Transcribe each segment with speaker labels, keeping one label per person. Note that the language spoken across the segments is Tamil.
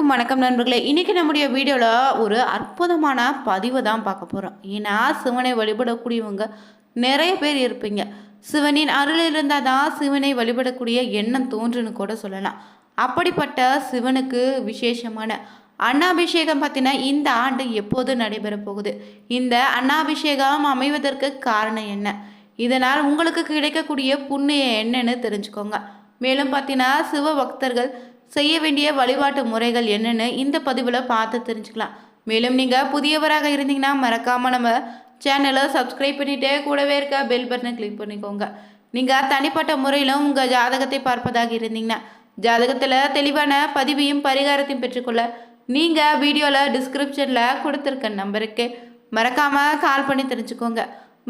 Speaker 1: அனைவருக்கும் வணக்கம் நண்பர்களே. இன்னைக்கு நம்முடைய வீடியோவில் ஒரு அற்புதமான பதிவை தான் பார்க்க போகிறோம். ஏன்னா சிவனை வழிபடக்கூடியவங்க நிறைய பேர் இருப்பீங்க. சிவனின் அருள் இருந்தால் தான் சிவனை வழிபடக்கூடிய எண்ணம் தோன்றுன்னு கூட சொல்லலாம். அப்படிப்பட்ட சிவனுக்கு விசேஷமான அன்னாபிஷேகம் பார்த்தீங்கன்னா இந்த ஆண்டு எப்போது நடைபெற போகுது, இந்த அன்னாபிஷேகம் அமைவதற்கு காரணம் என்ன, இதனால் உங்களுக்கு கிடைக்கக்கூடிய புண்ணியம் என்னன்னு தெரிஞ்சுக்கோங்க. மேலும் பார்த்தீங்கன்னா சிவ பக்தர்கள் செய்ய வேண்டிய வழிபாட்டு முறைகள் என்னென்னு இந்த பதிவில் பார்த்து தெரிஞ்சுக்கலாம். மேலும் நீங்கள் புதியவராக இருந்தீங்கன்னா மறக்காமல் நம்ம சேனலை சப்ஸ்கிரைப் பண்ணிகிட்டே கூடவே இருக்க பெல் பட்டனை கிளிக் பண்ணிக்கோங்க. நீங்கள் தனிப்பட்ட முறையிலும் உங்கள் ஜாதகத்தை பார்ப்பதாக இருந்தீங்கன்னா ஜாதகத்தில் தெளிவான பதிவையும் பரிகாரத்தையும் பெற்றுக்கொள்ள நீங்கள் வீடியோவில் டிஸ்கிரிப்ஷனில் கொடுத்துருக்க நம்பருக்கு மறக்காமல் கால் பண்ணி தெரிஞ்சுக்கோங்க.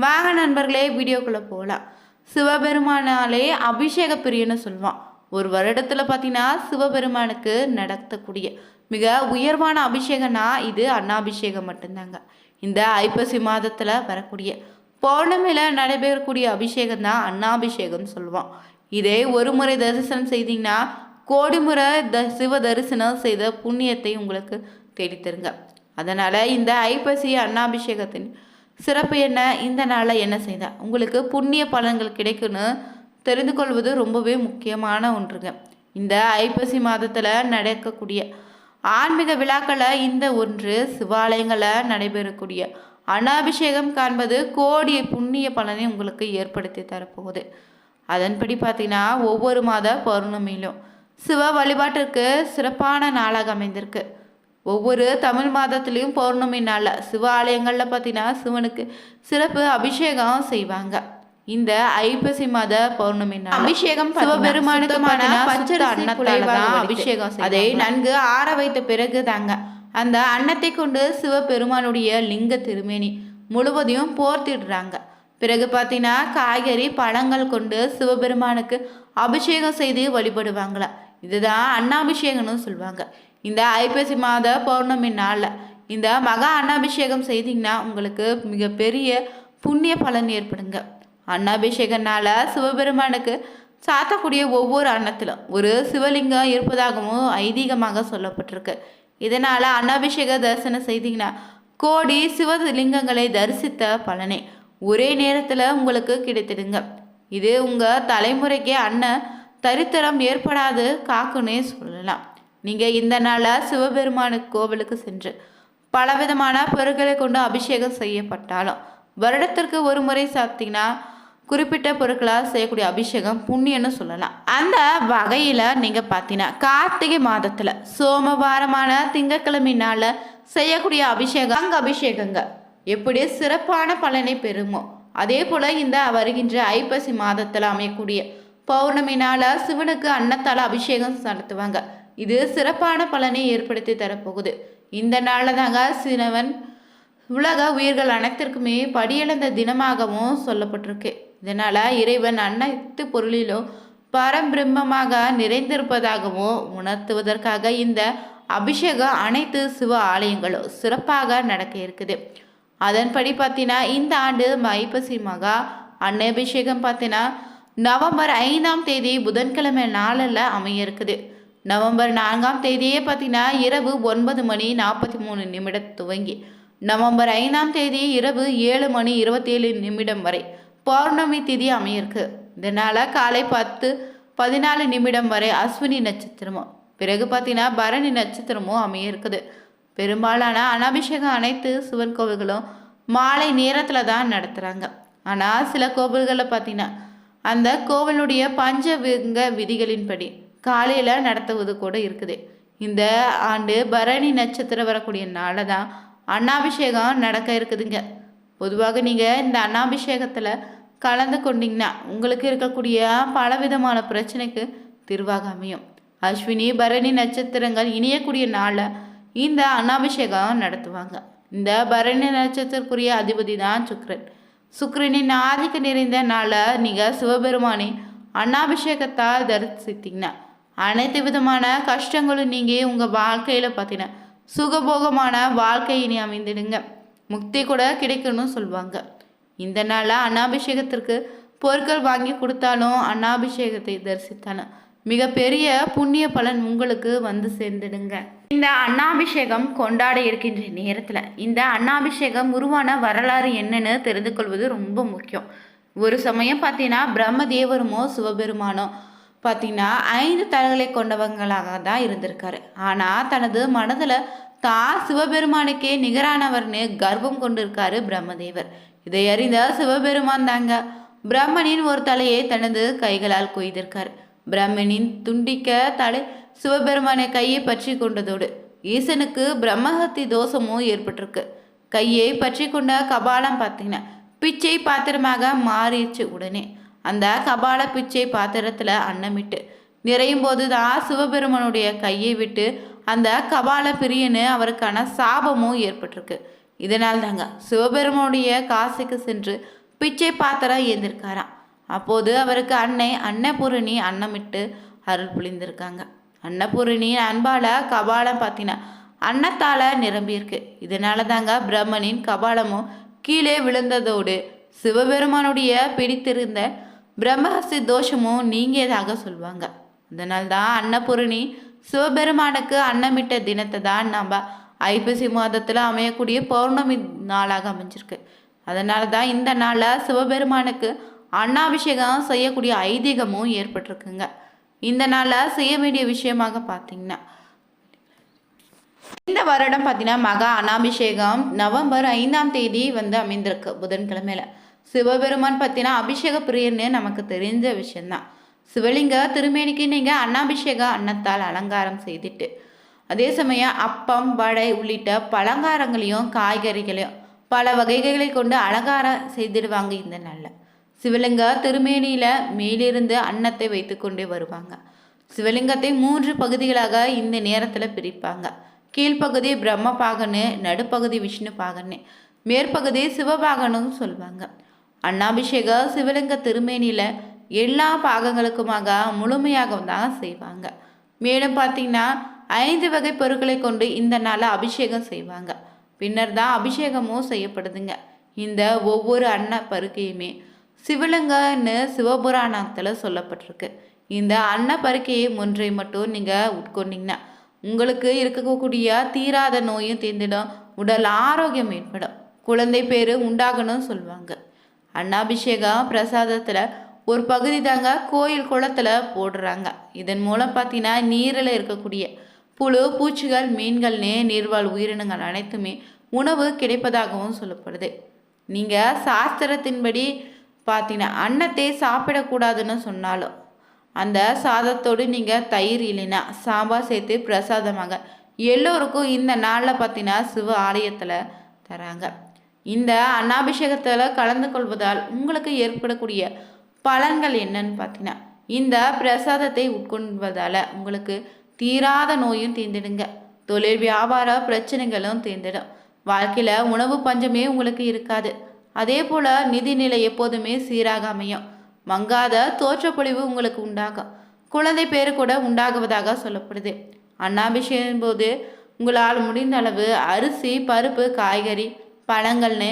Speaker 1: வாங்க நண்பர்களே, வீடியோக்குள்ளே போகலாம். சிவபெருமானாலே அபிஷேக பிரியன்னு சொல்லுவான். ஒரு வருடத்தில் பார்த்தீங்கன்னா சிவபெருமானுக்கு நடத்தக்கூடிய மிக உயர்வான அபிஷேகம்னா இது அன்னாபிஷேகம் மட்டும்தாங்க. இந்த ஐப்பசி மாதத்தில் வரக்கூடிய பௌர்ணமியில் நடைபெறக்கூடிய அபிஷேகம் தான் அன்னாபிஷேகம்னு சொல்லுவோம். இதே ஒரு முறை தரிசனம் செய்தீங்கன்னா கோடி முறை சிவ தரிசனம் செய்த புண்ணியத்தை உங்களுக்கு தேடித்தருங்க. அதனால் இந்த ஐப்பசி அன்னாபிஷேகத்தின் சிறப்பு என்ன, இந்த நாளில் என்ன செய்தால் உங்களுக்கு புண்ணிய பலன்கள் கிடைக்குன்னு தெரிந்து கொள்வது ரொம்பவே முக்கியமான ஒன்றுங்க. இந்த ஐப்பசி மாதத்தில் நடக்கக்கூடிய ஆன்மீக விழாக்களில் இந்த ஒன்று சிவாலயங்களில் நடைபெறக்கூடிய அன்னாபிஷேகம் காண்பது கோடி புண்ணிய பலனை உங்களுக்கு ஏற்படுத்தி தரப்போகுது. அதன்படி பார்த்தீங்கன்னா ஒவ்வொரு மாத பௌர்ணமியிலும் சிவ வழிபாட்டிற்கு சிறப்பான நாளாக அமைந்திருக்கு. ஒவ்வொரு தமிழ் மாதத்துலேயும் பௌர்ணமி நாளில் சிவாலயங்களில் பார்த்தீங்கன்னா சிவனுக்கு சிறப்பு அபிஷேகம் செய்வாங்க. இந்த ஐப்பசி மாத பௌர்ணமி அபிஷேகம் சிவபெருமானுக்குமான அபிஷேகம் அதை நன்கு ஆற வைத்த பிறகு தாங்க அந்த அன்னத்தை கொண்டு சிவபெருமானுடைய லிங்க திருமேனி முழுவதையும் போர்த்திடுறாங்க. பிறகு பார்த்தீங்கன்னா காய்கறி பழங்கள் கொண்டு சிவபெருமானுக்கு அபிஷேகம் செய்து வழிபடுவாங்களா. இதுதான் அன்னாபிஷேகம்னு சொல்லுவாங்க. இந்த ஐப்பசி மாத பௌர்ணமி நாளில் இந்த மகா அன்னாபிஷேகம் செய்தீங்கன்னா உங்களுக்கு மிகப்பெரிய புண்ணிய பலன் ஏற்படுங்க. அன்னாபிஷேகனால சிவபெருமானுக்கு சாத்தக்கூடிய ஒவ்வொரு அன்னத்திலும் ஒரு சிவலிங்கம் இருப்பதாகவும் ஐதீகமாக சொல்லப்பட்டிருக்கு. இதனால் அன்னாபிஷேக தரிசனம் செய்தீங்கன்னா கோடி சிவலிங்கங்களை தரிசித்த பலனை ஒரே நேரத்தில் உங்களுக்கு கிடைத்திடுங்க. இது உங்கள் தலைமுறைக்கே தரித்திரம் ஏற்படாது காக்குன்னே சொல்லலாம். நீங்கள் இந்த நாளில் சிவபெருமானுக்கு கோவிலுக்கு சென்று பலவிதமான பொருட்களை கொண்டு அபிஷேகம் செய்யப்பட்டாலும் வருடத்திற்கு ஒரு முறை சாப்பிட்டீங்கன்னா குறிப்பிட்ட பொருட்களால் செய்யக்கூடிய அபிஷேகம் புண்ணியன்னு சொல்லலாம். அந்த வகையில் நீங்கள் பார்த்தீங்கன்னா கார்த்திகை மாதத்தில் சோமவாரமான திங்கட்கிழமை நாளில் செய்யக்கூடிய அபிஷேகங்க எப்படி சிறப்பான பலனை பெறுமோ அதே போல் இந்த வருகின்ற ஐப்பசி மாதத்தில் அமையக்கூடிய பௌர்ணமி நாளில் சிவனுக்கு அன்னத்தால் அபிஷேகம் நடத்துவாங்க. இது சிறப்பான பலனை ஏற்படுத்தி தரப்போகுது. இந்த நாளில் தாங்க சிவன் உலக உயிர்கள் அனைத்திற்குமே படியெழுந்த தினமாகவும் சொல்லப்பட்டிருக்கு. இதனால் இறைவன் அனைத்து பொருளிலும் பரபிரம்மமாக நிறைந்திருப்பதாகவும் உணர்த்துவதற்காக இந்த அபிஷேகம் அனைத்து சிவ ஆலயங்களும் சிறப்பாக நடக்க இருக்குது. அதன்படி பார்த்தீங்கன்னா இந்த ஆண்டு ஐப்பசி மகா அன்னாபிஷேகம் பார்த்தீங்கன்னா நவம்பர் 5ஆம் தேதி புதன்கிழமை நாளில் அமைய இருக்குது. நவம்பர் 4ஆம் தேதியே பார்த்தீங்கன்னா இரவு 9:43 துவங்கி நவம்பர் 5ஆம் தேதி இரவு 7:27 வரை பௌர்ணமி திதி அமையிருக்கு. இதனால் காலை 10:14 வரை அஸ்வினி நட்சத்திரமும் பிறகு பார்த்தீங்கன்னா பரணி நட்சத்திரமும் அமையிருக்குது. பெரும்பாலான அனாபிஷேகம் அனைத்து சிவன் கோவில்களும் மாலை நேரத்தில் தான் நடத்துகிறாங்க. ஆனால் சில கோவில்களில் பார்த்தீங்கன்னா அந்த கோவிலுடைய பஞ்சவிங்க விதிகளின்படி காலையில் நடத்துவது கூட இருக்குது. இந்த ஆண்டு பரணி நட்சத்திரம் வரக்கூடிய நாளில் தான் அன்னாபிஷேகம் நடக்க இருக்குதுங்க. பொதுவாக நீங்கள் இந்த அன்னாபிஷேகத்தில் கலந்து கொண்டீங்கன்னா உங்களுக்கு இருக்கக்கூடிய பலவிதமான பிரச்சனைக்கு தீர்வாக அமையும். அஸ்வினி பரணி நட்சத்திரங்கள் இணையக்கூடிய நாளில் இந்த அன்னாபிஷேகம் நடத்துவாங்க. இந்த பரணி நட்சத்திரக்குரிய அதிபதி தான் சுக்கிரன். சுக்கிரனின் ஆதிக்க நிறைந்த நாளில் நீங்கள் சிவபெருமானை அன்னாபிஷேகத்தால் தரிசித்தீங்கன்னா அனைத்து விதமான கஷ்டங்களும் நீங்கள் உங்கள் வாழ்க்கையில் பார்த்தீங்கன்னா சுகபோகமான வாழ்க்கை இனி அமைந்திடுங்க. முக்தி கூட கிடைக்கணும்னு சொல்லுவாங்க. இந்த நாளில் அன்னாபிஷேகத்திற்கு பொருட்கள் வாங்கி கொடுத்தாலும் அன்னாபிஷேகத்தை தரிசித்தாலும் மிகப்பெரிய புண்ணிய பலன் உங்களுக்கு வந்து சேர்ந்துடுங்க. இந்த அன்னாபிஷேகம் கொண்டாட இருக்கின்ற நேரத்தில் இந்த அன்னாபிஷேகம் உருவான வரலாறு என்னன்னு தெரிந்து கொள்வது ரொம்ப முக்கியம். ஒரு சமயம் பார்த்தீங்கன்னா பிரம்மதேவருமோ சிவபெருமானோ பார்த்தீங்கன்னா 5 தலைகளை கொண்டவங்களாக தான் இருந்திருக்காரு. ஆனால் தனது மனதில் தான் சிவபெருமானுக்கே நிகரானவர்னு கர்வம் கொண்டிருக்காரு பிரம்மதேவர். இதை அறிந்த சிவபெருமான் தாங்க பிரம்மனின் ஒரு தலையை தனது கைகளால் கொய்திருக்கார். பிரம்மனின் துண்டிக்க தலை சிவபெருமானை கையை பற்றி கொண்டதோடு ஈசனுக்கு பிரம்மஹத்தி தோஷமும் ஏற்பட்டிருக்கு. கையை பற்றி கொண்ட கபாலம் பார்த்தீங்கன்னா பிச்சை பாத்திரமாக மாறிடுச்சு. உடனே அந்த கபால பிச்சை பாத்திரத்தில் அன்னமிட்டு நிறையும் போது தான் சிவபெருமானுடைய கையை விட்டு அந்த கபால பிரியன்னு அவருக்கான சாபமும் ஏற்பட்டிருக்கு. இதனால் தாங்க சிவபெருமானுடைய காசிக்கு சென்று பிச்சை பாத்திரம் ஏந்திருக்காராம். அப்போது அவருக்கு அன்னபூரணி அன்னமிட்டு அருள் புரிந்திருக்காங்க. அன்னபூரணி அன்பால கபாலம் பார்த்தீங்கன்னா அன்னத்தால் நிரம்பியிருக்கு. இதனால தாங்க பிரம்மனின் கபாலமும் கீழே விழுந்ததோடு சிவபெருமானுடைய பிடித்திருந்த பிரம்மஹஸ்தி தோஷமும் நீங்கியதாக சொல்லுவாங்க. அதனால்தான் அன்னபூரணி சிவபெருமானுக்கு அன்னமிட்ட தினத்தை தான் நம்ம ஐப்பசி மாதத்தில் அமையக்கூடிய பௌர்ணமி நாளாக அமைஞ்சிருக்கு. அதனால தான் இந்த நாளில் சிவபெருமானுக்கு அன்னாபிஷேகம் செய்யக்கூடிய ஐதீகமும் ஏற்பட்டிருக்குங்க. இந்த நாளில் செய்ய வேண்டிய விஷயமாக பார்த்தீங்கன்னா இந்த வருடம் பார்த்தீங்கன்னா மகா அன்னாபிஷேகம் நவம்பர் 5ஆம் தேதி வந்து அமைந்திருக்கு புதன்கிழமையில. சிவபெருமான் பார்த்தீங்கன்னா அபிஷேக பிரியர்னு நமக்கு தெரிஞ்ச விஷயம்தான். சிவலிங்க திருமேனிக்கு நீங்கள் அன்னாபிஷேக அன்னத்தால் அலங்காரம் செய்துட்டு அதே சமயம் அப்பம் வடை உள்ளிட்ட பலங்காரங்களையும் காய்கறிகளையும் பல வகைகளை கொண்டு அலங்காரம் செய்திடுவாங்க. இந்த நாளில் சிவலிங்க திருமேனியில் மேலிருந்து அன்னத்தை வைத்து கொண்டே வருவாங்க. சிவலிங்கத்தை 3 பகுதிகளாக இந்த நேரத்தில் பிரிப்பாங்க. கீழ்ப்பகுதி பிரம்ம பாகன்னு, நடுப்பகுதி விஷ்ணு பாகன்னு, மேற்பகுதி சிவபாகனும் சொல்லுவாங்க. அன்னாபிஷேக சிவலிங்க திருமேனியில் எல்லா பாகங்களுக்குமாக முழுமையாக தான் செய்வாங்க. மேலும் பார்த்தீங்கன்னா 5 வகை பொருட்களை கொண்டு இந்த நாளை அபிஷேகம் செய்வாங்க. பின்னர் தான் அபிஷேகமும் செய்யப்படுதுங்க. இந்த ஒவ்வொரு அன்ன பருக்கையுமே சிவலிங்கன்னு சிவபுராணத்தில் சொல்லப்பட்டிருக்கு. இந்த அன்ன பருக்கையை ஒன்றை மட்டும் நீங்கள் உட்கொண்டீங்கன்னா உங்களுக்கு இருக்கக்கூடிய தீராத நோயும் தீர்ந்திடும், உடல் ஆரோக்கியம் ஏற்படும், குழந்தை பேர் உண்டாகணும்னு சொல்லுவாங்க. அன்னாபிஷேகம் பிரசாதத்தில் ஒரு பகுதி தாங்க கோயில் குளத்தில் போடுறாங்க. இதன் மூலம் பார்த்தீங்கன்னா நீரில் இருக்கக்கூடிய புழு பூச்சிகள் மீன்கள்னு நீர்வாழ் உயிரினங்கள் அனைத்துமே உணவு கிடைப்பதாகவும் சொல்லப்படுது. நீங்கள் சாஸ்திரத்தின்படி பார்த்தீங்கன்னா அன்னத்தை சாப்பிடக்கூடாதுன்னு சொன்னாலும் அந்த சாதத்தோடு நீங்கள் தயிர் இல்லைன்னா சாம்பார் சேர்த்து பிரசாதமாக எல்லோருக்கும் இந்த நாளில் பார்த்தீங்கன்னா சிவ ஆலயத்தில் தராங்க. இந்த அன்னாபிஷேகத்தில் கலந்து கொள்வதால் உங்களுக்கு ஏற்படக்கூடிய பலன்கள் என்னன்னு பார்த்தீங்கன்னா இந்த பிரசாதத்தை உட்கொள்வதால் உங்களுக்கு தீராத நோயும் தீர்ந்துடுங்க, தொழில் வியாபார பிரச்சனைகளும் தீர்ந்துடும், வாழ்க்கையில் உணவு பஞ்சமே உங்களுக்கு இருக்காது, அதே போல் நிதிநிலை எப்போதுமே சீராக அமையும், மங்காத தோற்றப்பொழிவு உங்களுக்கு உண்டாகும், குழந்தை பேரு கூட உண்டாகுவதாக சொல்லப்படுது. அன்னாபிஷேகம் போது உங்களால் முடிந்த அளவு அரிசி பருப்பு காய்கறி பழங்கள்னு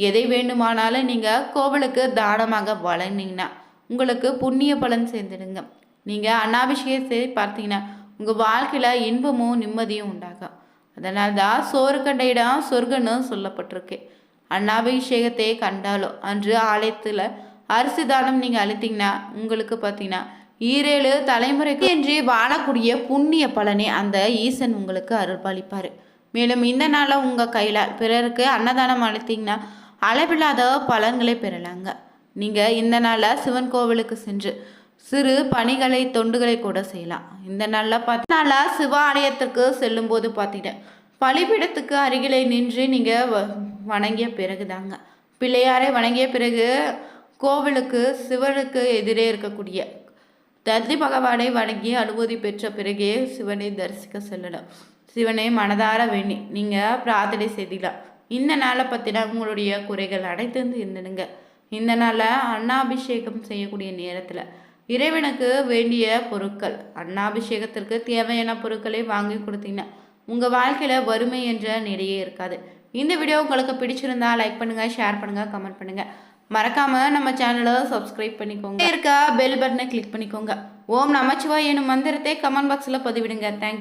Speaker 1: எதை வேண்டுமானாலும் நீங்கள் கோவிலுக்கு தானமாக வழங்கினீங்கன்னா உங்களுக்கு புண்ணிய பலன் சேர்ந்துடுங்க. நீங்கள் அன்னாபிஷேகத்தை பார்த்தீங்கன்னா உங்கள் வாழ்க்கையில் இன்பமும் நிம்மதியும் உண்டாகும். அதனால் தான் சோறு கண்ட இடம் சொர்க்கன்னு சொல்லப்பட்டிருக்கு. அன்னாபிஷேகத்தை கண்டாலும் அன்று ஆலயத்தில் அரிசி தானம் நீங்கள் அளித்தீங்கன்னா உங்களுக்கு பார்த்தீங்கன்னா 7 தலைமுறைக்கு என்று வாழக்கூடிய புண்ணிய பலனை அந்த ஈசன் உங்களுக்கு அருள்பாலிப்பார். மேலும் இந்த நாளில் உங்கள் கையில் பிறருக்கு அன்னதானம் அளித்தீங்கன்னா அளவில்லாத பலன்களை பெறலாங்க. நீங்கள் இந்த நாளில் சிவன் கோவிலுக்கு சென்று சிறு பணிகளை தொண்டுகளை கூட செய்யலாம். இந்த நாளில் பார்த்தீங்கன்னா சிவ ஆலயத்திற்கு செல்லும் போது பார்த்தீங்கன்னா பலிபீடத்துக்கு அருகிலே நின்று நீங்கள் வணங்கிய பிறகு தாங்க பிள்ளையாரை வணங்கிய பிறகு கோவிலுக்கு சிவனுக்கு எதிரே இருக்கக்கூடிய தந்தி பகவானை வணங்கி அனுமதி பெற்ற பிறகே சிவனை தரிசிக்க செல்லலாம். சிவனை மனதார வேண்டி நீங்கள் பிரார்த்தனை செய்திடலாம். இந்த நாளை பற்றினா உங்களுடைய குறைகள் அனைத்து இருந்துடுங்க. இந்த நாளில் அன்னாபிஷேகம் செய்யக்கூடிய நேரத்தில் இறைவனுக்கு வேண்டிய பொருட்கள் அன்னாபிஷேகத்திற்கு தேவையான பொருட்களை வாங்கி கொடுத்தீங்கன்னா உங்கள் வாழ்க்கையில் வறுமை என்ற நிலையே இருக்காது. இந்த வீடியோ உங்களுக்கு பிடிச்சிருந்தா லைக் பண்ணுங்கள், ஷேர் பண்ணுங்கள், கமெண்ட் பண்ணுங்கள். மறக்காமல் நம்ம சேனலை சப்ஸ்கிரைப் பண்ணிக்கோங்க. இருக்க பெல் பட்டனை கிளிக் பண்ணிக்கோங்க. ஓம் நமச்சிவாய எனும் மந்திரத்தை கமெண்ட் பாக்ஸில் பதிவிடுங்க. தேங்க்யூ.